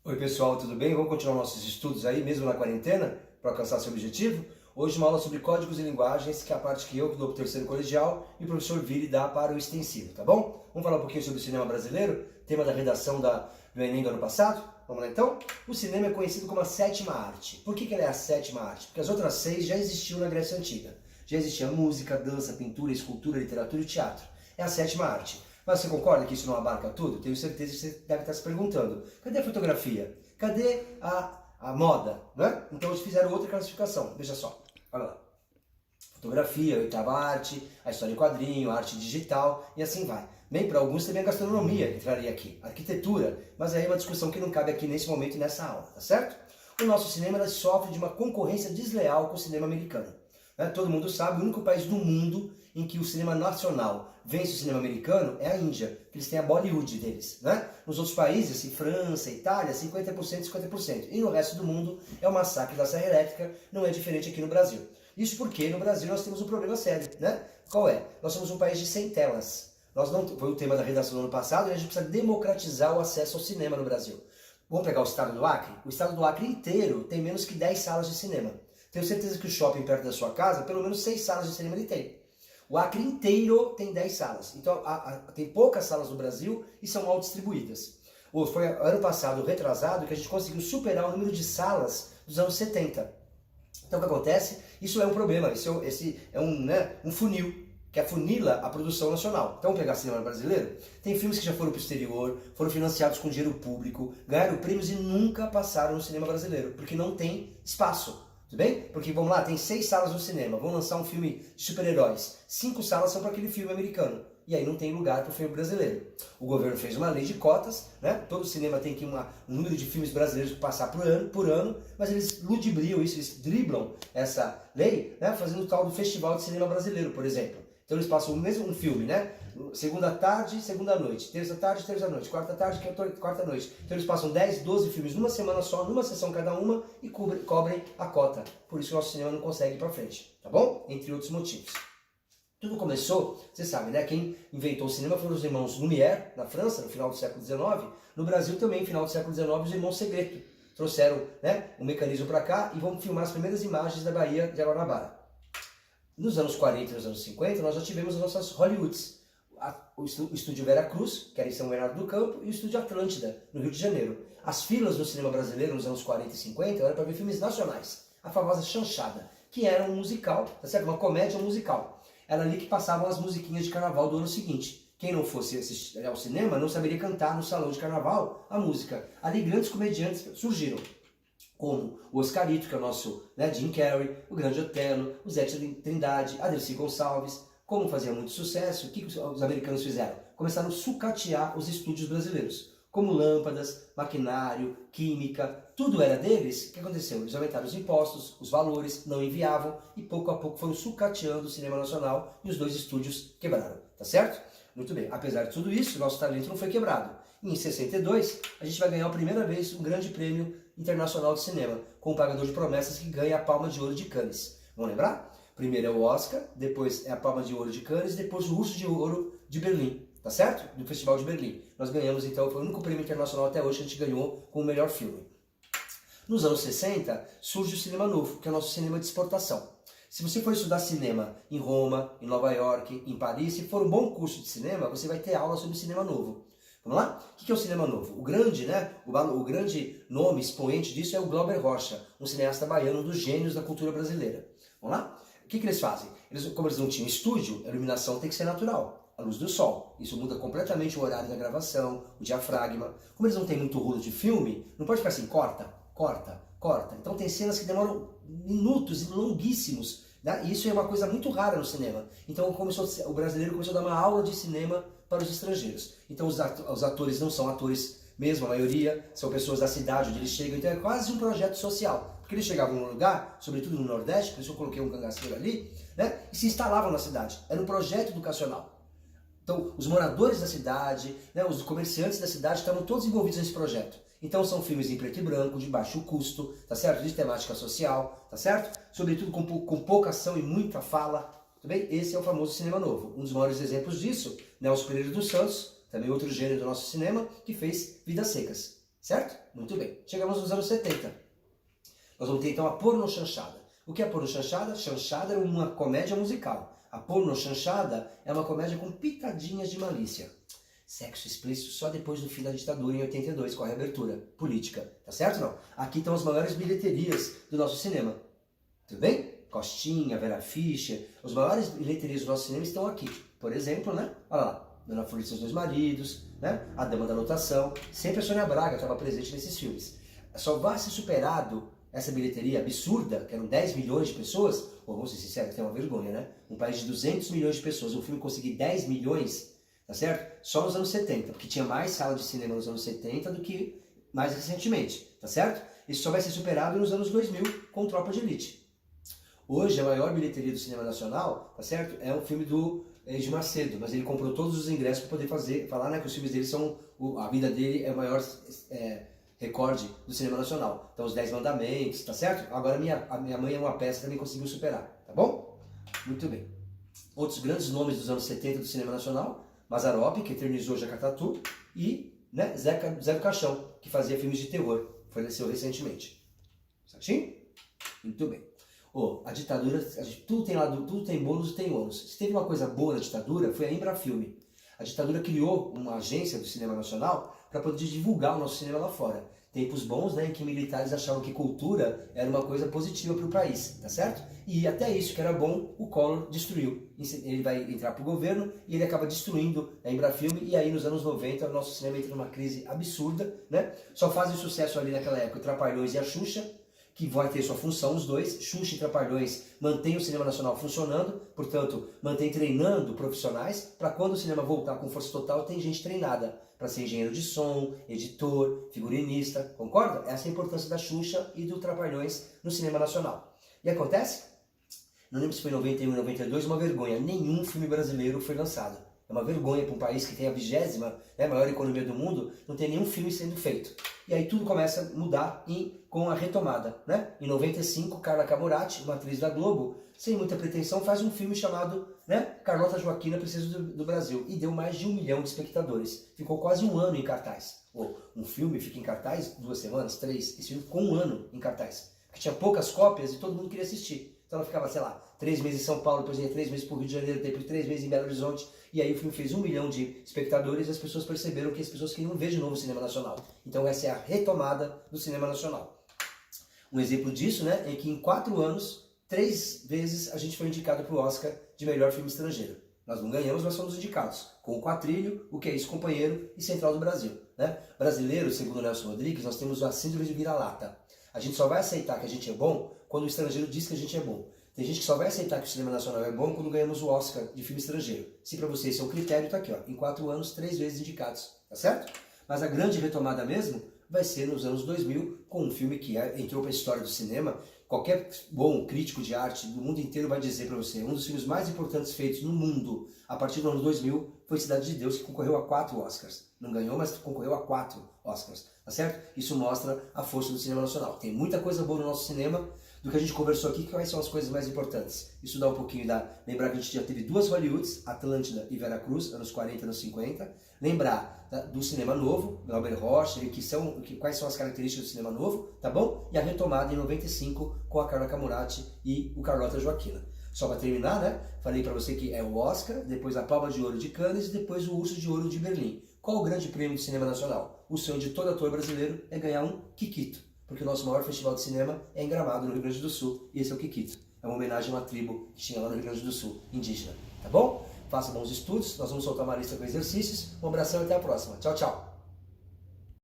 Oi pessoal, tudo bem? Vamos continuar nossos estudos aí, mesmo na quarentena, para alcançar seu objetivo? Hoje uma aula sobre códigos e linguagens, que é a parte que eu dou para o terceiro colegial e o professor Vili dá para o extensivo, tá bom? Vamos falar um pouquinho sobre o cinema brasileiro, tema da redação do Enem do ano passado? Vamos lá então? O cinema é conhecido como a sétima arte. Por que ela é a sétima arte? Porque as outras seis já existiam na Grécia Antiga. Já existia música, dança, pintura, escultura, literatura e teatro. É a sétima arte. Mas você concorda que isso não abarca tudo? Tenho certeza que você deve estar se perguntando. Cadê a fotografia? Cadê a moda? Né? Então eles fizeram outra classificação. Veja só. Olha lá. Fotografia, oitava arte, a história em quadrinho, a arte digital e assim vai. Bem, para alguns também a gastronomia entraria aqui. Arquitetura. Mas aí é uma discussão que não cabe aqui nesse momento e nessa aula, tá certo? O nosso cinema sofre de uma concorrência desleal com o cinema americano. Né? Todo mundo sabe, o único país do mundo em que o cinema nacional vence o cinema americano é a Índia, que eles têm a Bollywood deles. Né? Nos outros países, assim, França, Itália, 50%, 50%. E no resto do mundo é o massacre da Serra Elétrica, não é diferente aqui no Brasil. Isso porque no Brasil nós temos um problema sério. Né? Qual é? Nós somos um país de 100 telas. Nós não, foi o tema da redação do ano passado, e a gente precisa democratizar o acesso ao cinema no Brasil. Vamos pegar o estado do Acre? O estado do Acre inteiro tem menos que 10 salas de cinema. Tenho certeza que o shopping perto da sua casa, pelo menos 6 salas de cinema ele tem. O Acre inteiro tem 10 salas. Então, tem poucas salas no Brasil e são mal distribuídas. Foi ano passado, retrasado, que a gente conseguiu superar o número de salas dos anos 70. Então, o que acontece? Isso é um problema. Esse é um funil que afunila a produção nacional. Então, vamos pegar cinema brasileiro? Tem filmes que já foram para o exterior, foram financiados com dinheiro público, ganharam prêmios e nunca passaram no cinema brasileiro, porque não tem espaço. Tudo bem? Porque, vamos lá, tem 6 salas no cinema, vão lançar um filme de super-heróis. 5 salas são para aquele filme americano. E aí não tem lugar para o filme brasileiro. O governo fez uma lei de cotas, né? Todo cinema tem que um número de filmes brasileiros passar por ano, mas eles ludibriam isso, eles driblam essa lei, né? Fazendo o tal do Festival de Cinema Brasileiro, por exemplo. Então eles passam mesmo um filme, né? Segunda tarde, segunda noite, terça tarde, terça noite, quarta tarde, quarta noite. Então eles passam 10, 12 filmes numa semana só, numa sessão cada uma e cobrem a cota. Por isso que o nosso cinema não consegue ir pra frente, tá bom? Entre outros motivos. Tudo começou, você sabe, né? Quem inventou o cinema foram os irmãos Lumière, na França, no final do século XIX. No Brasil também, no final do século XIX, os irmãos Segreto trouxeram, né, um mecanismo para cá e vão filmar as primeiras imagens da Baía de Guanabara. Nos anos 40 e nos anos 50, nós já tivemos as nossas Hollywoods. O estúdio Veracruz, que era em São Bernardo do Campo, e o estúdio Atlântida, no Rio de Janeiro. As filas no cinema brasileiro nos anos 40 e 50 eram para ver filmes nacionais. A famosa chanchada, que era um musical, tá certo? Uma comédia musical. Era ali que passavam as musiquinhas de carnaval do ano seguinte. Quem não fosse assistir ao cinema não saberia cantar no salão de carnaval a música. Ali grandes comediantes surgiram, como o Oscarito, que é o nosso, né, Jim Carrey, o Grande Otelo, o Zé Trindade, a Dercy Gonçalves. Como fazia muito sucesso, o que os americanos fizeram? Começaram a sucatear os estúdios brasileiros. Como lâmpadas, maquinário, química, tudo era deles. O que aconteceu? Eles aumentaram os impostos, os valores, não enviavam e pouco a pouco foram sucateando o cinema nacional e os 2 estúdios quebraram, tá certo? Muito bem, apesar de tudo isso, nosso talento não foi quebrado. E em 62, a gente vai ganhar a primeira vez um grande prêmio internacional de cinema, com o Pagador de Promessas, que ganha a Palma de Ouro de Cannes. Vamos lembrar? Primeiro é o Oscar, depois é a Palma de Ouro de Cannes, depois o Urso de Ouro de Berlim, tá certo? Do Festival de Berlim. Nós ganhamos, então, foi o único prêmio internacional até hoje que a gente ganhou com o melhor filme. Nos anos 60, surge o cinema novo, que é o nosso cinema de exportação. Se você for estudar cinema em Roma, em Nova York, em Paris, se for um bom curso de cinema, você vai ter aula sobre cinema novo. Vamos lá? O que é o cinema novo? O grande, né? O grande nome, expoente disso é o Glauber Rocha, um cineasta baiano, um dos gênios da cultura brasileira. Vamos lá? O que eles fazem? Como eles não tinham estúdio, a iluminação tem que ser natural, a luz do sol. Isso muda completamente o horário da gravação, o diafragma. Como eles não têm muito rolo de filme, não pode ficar assim, corta, corta, corta. Então tem cenas que demoram minutos e longuíssimos. Né? E isso é uma coisa muito rara no cinema. Então o brasileiro começou a dar uma aula de cinema para os estrangeiros. Então os atores não são atores mesmo, a maioria são pessoas da cidade onde eles chegam, então é quase um projeto social. Porque eles chegavam num lugar, sobretudo no Nordeste, por isso eu coloquei um cangaceiro ali, né, e se instalavam na cidade. Era um projeto educacional. Então os moradores da cidade, né, os comerciantes da cidade estavam todos envolvidos nesse projeto. Então são filmes em preto e branco, de baixo custo, tá certo? De temática social, tá certo? Sobretudo com pouca ação e muita fala. Tudo bem? Esse é o famoso cinema novo. Um dos maiores exemplos disso, Nelson Pereira dos Santos, também outro gênio do nosso cinema, que fez Vidas Secas. certo? Muito bem. Chegamos nos anos 70. Nós vamos ter então a pornochanchada. O que é a pornochanchada? Chanchada era uma comédia musical. A pornochanchada é uma comédia com pitadinhas de malícia. Sexo explícito só depois do fim da ditadura em 82, com a reabertura política. Tá certo ou não? Aqui estão as maiores bilheterias do nosso cinema. Tudo bem? Costinha, Vera Fischer. As maiores bilheterias do nosso cinema estão aqui. Por exemplo, né? Olha lá. Dona Flor e seus dois maridos, né? A Dama da Lotação. Sempre a Sônia Braga estava presente nesses filmes. Só vai ser superado essa bilheteria absurda, que eram 10 milhões de pessoas. Pô, vamos ser sinceros, tem uma vergonha, né? Um país de 200 milhões de pessoas, um filme conseguir 10 milhões, tá certo? Só nos anos 70, porque tinha mais sala de cinema nos anos 70 do que mais recentemente, tá certo? Isso só vai ser superado nos anos 2000 com Tropa de Elite. Hoje, a maior bilheteria do cinema nacional, tá certo? É um filme do Edir Macedo, mas ele comprou todos os ingressos para poder falar, né, que os filmes dele são, a vida dele é o maior recorde do cinema nacional. Então, Os 10 Mandamentos, tá certo? Agora, a minha Mãe é uma Peça também conseguiu superar, tá bom? Muito bem. Outros grandes nomes dos anos 70 do cinema nacional, Mazzaropi, que eternizou Jacatatu, e né, Zé do Caixão, que fazia filmes de terror, faleceu recentemente. Certinho? Muito bem. A ditadura, tudo tem bônus e tem ônus. Se teve uma coisa boa na ditadura, foi a Embrafilme. A ditadura criou uma agência do cinema nacional para poder divulgar o nosso cinema lá fora. Tempos bons, né, em que militares achavam que cultura era uma coisa positiva para o país, tá certo? E até isso que era bom, o Collor destruiu. Ele vai entrar para o governo e ele acaba destruindo a Embrafilme, e aí nos anos 90 o nosso cinema entra numa crise absurda, né? Só fazem sucesso ali naquela época o Trapalhões e a Xuxa, que vai ter sua função, os dois. Xuxa e Trapalhões mantêm o cinema nacional funcionando, portanto, mantém treinando profissionais, para quando o cinema voltar com força total, tem gente treinada para ser engenheiro de som, editor, figurinista, concorda? Essa é a importância da Xuxa e do Trapalhões no cinema nacional. E acontece? Não lembro se foi em 91 ou 92, uma vergonha, nenhum filme brasileiro foi lançado. É uma vergonha para um país que tem a 20ª maior economia do mundo, não tem nenhum filme sendo feito. E aí tudo começa a mudar com a retomada, né? Em 95, Carla Camurati, uma atriz da Globo, sem muita pretensão, faz um filme chamado, né, Carlota Joaquina, Princesa do Brasil, e deu mais de 1 milhão de espectadores. Ficou quase um ano em cartaz. Um filme fica em cartaz 2 semanas, 3, esse filme ficou 1 ano em cartaz. Porque tinha poucas cópias e todo mundo queria assistir. Então ela ficava, sei lá, 3 meses em São Paulo, depois ia 3 meses para o Rio de Janeiro, depois 3 meses em Belo Horizonte. E aí o filme fez 1 milhão de espectadores e as pessoas perceberam que as pessoas queriam ver de novo o cinema nacional. Então essa é a retomada do cinema nacional. Um exemplo disso, né, é que em 4 anos, 3 vezes a gente foi indicado para o Oscar de melhor filme estrangeiro. Nós não ganhamos, nós fomos indicados. Com o Quatrilho, O Que É Isso, Companheiro e Central do Brasil. Né? Brasileiro, segundo o Nelson Rodrigues, nós temos a síndrome de vira-lata. A gente só vai aceitar que a gente é bom quando o estrangeiro diz que a gente é bom. Tem gente que só vai aceitar que o cinema nacional é bom quando ganhamos o Oscar de filme estrangeiro. Se para você esse é o critério, tá aqui, ó. Em 4 anos, 3 vezes indicados. Tá certo? Mas a grande retomada mesmo vai ser nos anos 2000, com um filme que entrou para a história do cinema. Qualquer bom crítico de arte do mundo inteiro vai dizer para você, um dos filmes mais importantes feitos no mundo a partir do ano 2000 foi Cidade de Deus, que concorreu a 4 Oscars. Não ganhou, mas concorreu a 4 Oscars, tá certo? Isso mostra a força do cinema nacional. Tem muita coisa boa no nosso cinema. Do que a gente conversou aqui, quais são as coisas mais importantes? Isso dá um pouquinho lembrar que a gente já teve 2 Hollywoods, Atlântida e Veracruz, anos 40 e anos 50. Lembrar do cinema novo, Glauber Rocha, quais são as características do cinema novo, tá bom? E a retomada em 95 com a Carla Camurati e o Carlota Joaquina. Só para terminar, né? Falei para você que é o Oscar, depois a Palma de Ouro de Cannes e depois o Urso de Ouro de Berlim. Qual o grande prêmio do cinema nacional? O sonho de todo ator brasileiro é ganhar um Kikito. Porque o nosso maior festival de cinema é em Gramado, no Rio Grande do Sul, e esse é o Kikito. É uma homenagem a uma tribo que tinha lá no Rio Grande do Sul, indígena. Tá bom? Faça bons estudos, nós vamos soltar uma lista com exercícios. Um abração e até a próxima. Tchau, tchau!